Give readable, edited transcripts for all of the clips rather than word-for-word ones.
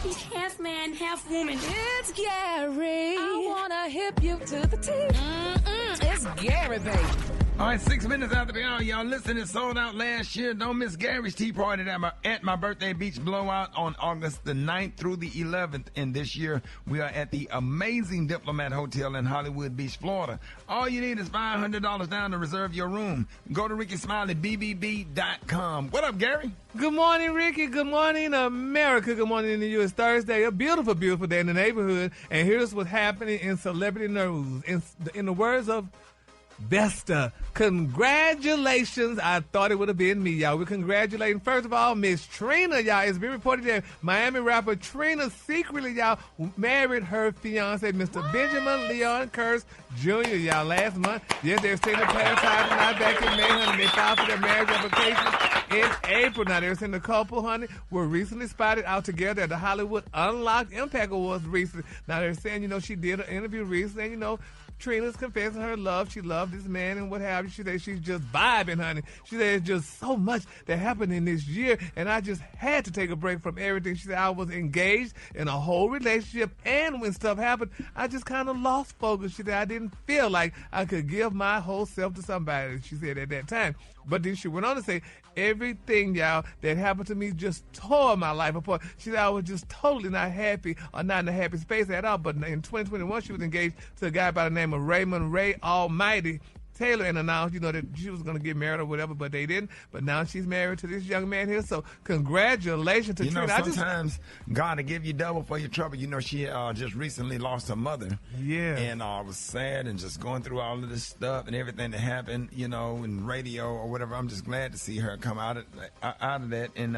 He's half man, half woman. It's Gary. I wanna hip you to the teeth. It's Gary, baby. All right, 6 minutes after the hour, y'all listen, it sold out last year. Don't miss Gary's Tea Party at my birthday beach blowout on August the 9th through the 11th. And this year, we are at the amazing Diplomat Hotel in Hollywood Beach, Florida. All you need is $500 down to reserve your room. Go to RickySmileyBBB.com. What up, Gary? Good morning, Ricky. Good morning, America. Good morning in the U.S. Thursday. A beautiful, beautiful day in the neighborhood. And here's what's happening in celebrity news. In the words of Vesta, congratulations. I thought it would have been me, y'all. We're congratulating, first of all, Miss Trina, y'all. It's been reported that Miami rapper Trina secretly, y'all, married her fiance, Mr. Benjamin Leon Kurtz Jr., y'all, last month. Yes, they're saying the past time tonight back in May, honey. They filed for their marriage application in April. Now, they're saying the couple, honey, were recently spotted out together at the Hollywood Unlocked Impact Awards recently. Now, they're saying, she did an interview recently, and, Trina's confessing her love. She loved this man and what have you. She said she's just vibing, honey. She said it's just so much that happened in this year, and I just had to take a break from everything. She said I was engaged in a whole relationship, and when stuff happened, I just kind of lost focus. She said I didn't feel like I could give my whole self to somebody, she said at that time. But then she went on to say, everything, y'all, that happened to me just tore my life apart. She said I was just totally not happy or not in a happy space at all. But in 2021, she was engaged to a guy by the name of Raymond Ray Almighty Taylor, and announced, that she was going to get married or whatever, but they didn't. But now she's married to this young man here. So congratulations to Trina. Sometimes God will give you double for your trouble. She just recently lost her mother. Yeah. And was sad and just going through all of this stuff and everything that happened, in radio or whatever. I'm just glad to see her come out of that and,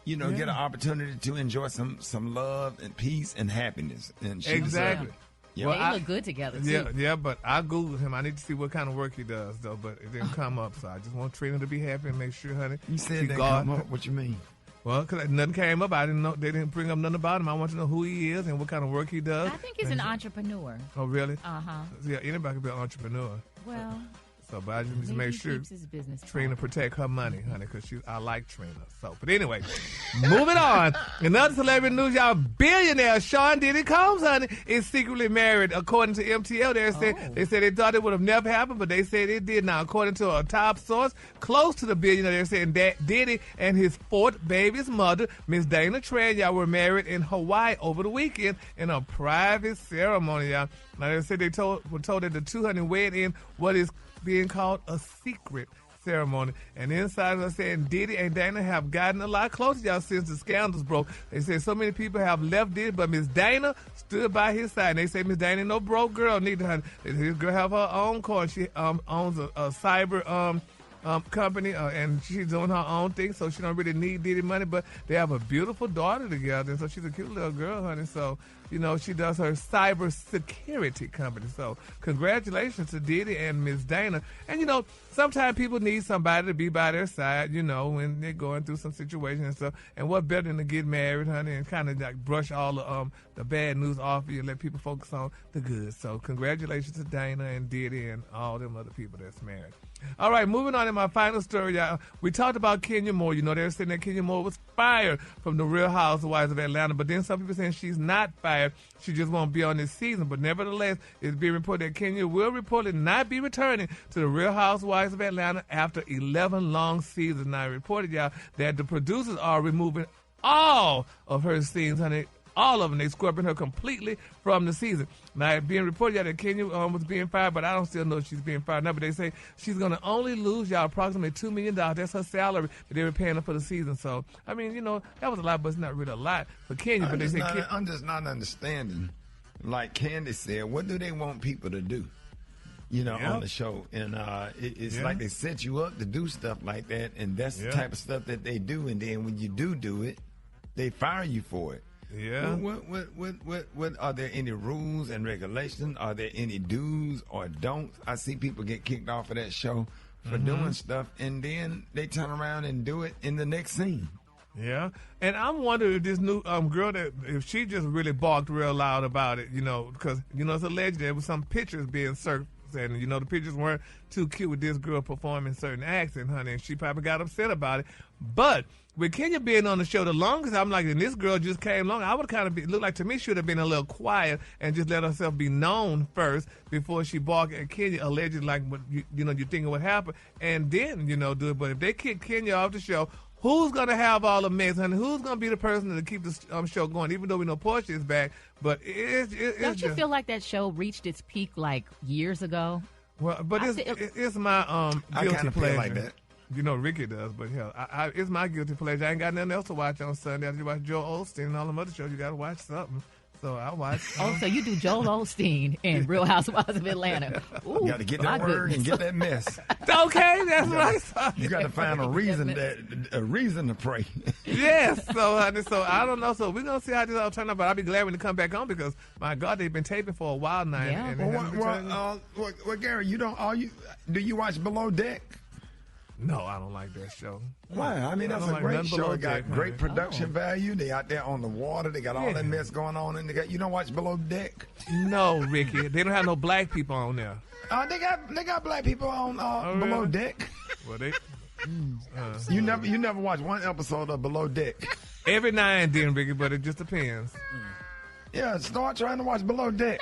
get an opportunity to enjoy some love and peace and happiness. And exactly. Yeah. Well, they look good together, too. Yeah, but I Googled him. I need to see what kind of work he does, though, but it didn't come up. So I just want Trina to be happy and make sure, honey. You said they come up. What you mean? Well, because nothing came up. I didn't know. They didn't bring up nothing about him. I want to know who he is and what kind of work he does. I think he's an entrepreneur. Oh, really? Uh-huh. Yeah, anybody can be an entrepreneur. Well... But I just need to make sure Trina protect her money, honey, because I like Trina. So, but anyway, moving on. In other celebrity news, y'all, billionaire Sean Diddy Combs, honey, is secretly married. According to MTL, they said they thought it would have never happened, but they said it did. Now, according to a top source close to the billionaire, they're saying that Diddy and his fourth baby's mother, Miss Dana Tran, y'all, were married in Hawaii over the weekend in a private ceremony, y'all. Now, they said were told that the two honey wed in what is being called a secret ceremony. And insiders are saying Diddy and Dana have gotten a lot closer, y'all, since the scandals broke. They say so many people have left Diddy, but Miss Dana stood by his side. And they say Miss Dana ain't no broke girl neither, honey. This girl have her own car, and she owns a cyber company, and she's doing her own thing, so she don't really need Diddy money, but they have a beautiful daughter together, and so she's a cute little girl, honey. So, she does her cyber security company. So congratulations to Diddy and Miss Dana. And, sometimes people need somebody to be by their side, when they're going through some situation and stuff. And what better than to get married, honey, and kind of like brush all the bad news off of you and let people focus on the good. So congratulations to Dana and Diddy and all them other people that's married. All right, moving on in my final story, y'all. We talked about Kenya Moore. They're saying that Kenya Moore was fired from the Real Housewives of Atlanta, but then some people saying she's not fired. She just won't be on this season. But nevertheless, it's being reported that Kenya will reportedly not be returning to the Real Housewives of Atlanta after 11 long seasons. Now, I reported, y'all, that the producers are removing all of her scenes, honey. All of them. They scrubbing her completely from the season. Now, it's being reported that Kenya was being fired, but I don't still know if she's being fired now. But they say she's going to only lose, y'all, approximately $2 million. That's her salary that they were paying her for the season. So, I mean, that was a lot, but it's not really a lot for Kenya. But I'm just not understanding. Like Candy said, what do they want people to do? On the show. And it's like they set you up to do stuff like that, and that's the type of stuff that they do. And then when you do it, they fire you for it. Yeah. What are there any rules and regulations? Are there any do's or don'ts? I see people get kicked off of that show for doing stuff, and then they turn around and do it in the next scene. Yeah, and I'm wondering if this new girl, if she just really barked real loud about it, because, it's alleged there was some pictures being acts, and you know the pictures weren't too cute with this girl performing certain acts, and honey, and she probably got upset about it. But with Kenya being on the show the longest, I'm like, and this girl just came along, I would kind of look like to me she should have been a little quiet and just let herself be known first before she barked at Kenya, allegedly like what you thinking what happened, and then do it. But if they kick Kenya off the show, who's going to have all the mess, honey? Who's going to be the person to keep the show going? Even though we know Portia is back, but it's don't you feel like that show reached its peak like years ago? Well, but it's my guilty pleasure. Like that. You know Rickey does, but hell, it's my guilty pleasure. I ain't got nothing else to watch on Sunday. After you watch Joel Osteen and all them other shows, you got to watch something. So I watch. Oh, so you do Joel Osteen and Real Housewives of Atlanta. Ooh, you got to get that word and get that mess. Okay, that's right. You got to find a reason to pray. Yes. So honey, so I don't know. So we're gonna see how this all turn out. But I'll be glad when they come back on because my God, they've been taping for a while now. Yeah. Well, Gary, do you watch Below Deck? No, I don't like that show. Why? I mean, that's a great show. It got great production value. They out there on the water. They got all that mess going on. And you don't watch Below Deck? No, Rickey. They don't have no black people on there. They got black people on Below Deck. Well, they. You never watch one episode of Below Deck. Every now and then, Rickey, but it just depends. Yeah, start trying to watch Below Deck.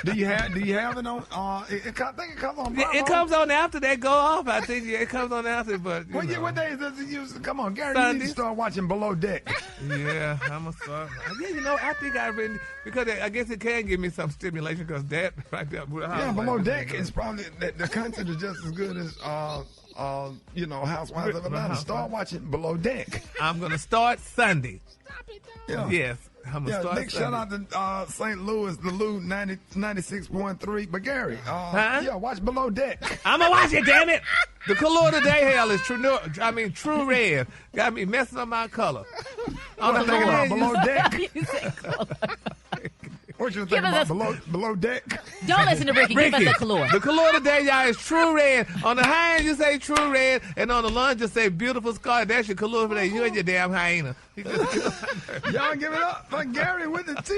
Do you have it on? I think it comes on. Bravo. It comes on after they go off. I think it comes on after. But what days does it use? Come on, Gary, Sundays. you need to start watching Below Deck. Yeah, I'm gonna start. Yeah, I think I really because I guess it can give me some stimulation because that right there. Yeah, Below Deck is probably the content is just as good as Housewives of Atlanta. Start watching Below Deck. I'm gonna start Sunday. Yeah. Yes. Big shout out to St. Louis, the Lou 96.3. But Gary, watch Below Deck. I'm gonna watch it, damn it. The color today, hell, is true red. Got me messing up my color. I'm thinking about Below Deck. What you think about below Deck? Don't listen to Rickey. Give us the color. The color today, y'all, is true red. On the high end, you say true red, and on the lunge, you say beautiful scar. That's your color for that. You and your damn hyena. Y'all give it up for Gary with the T.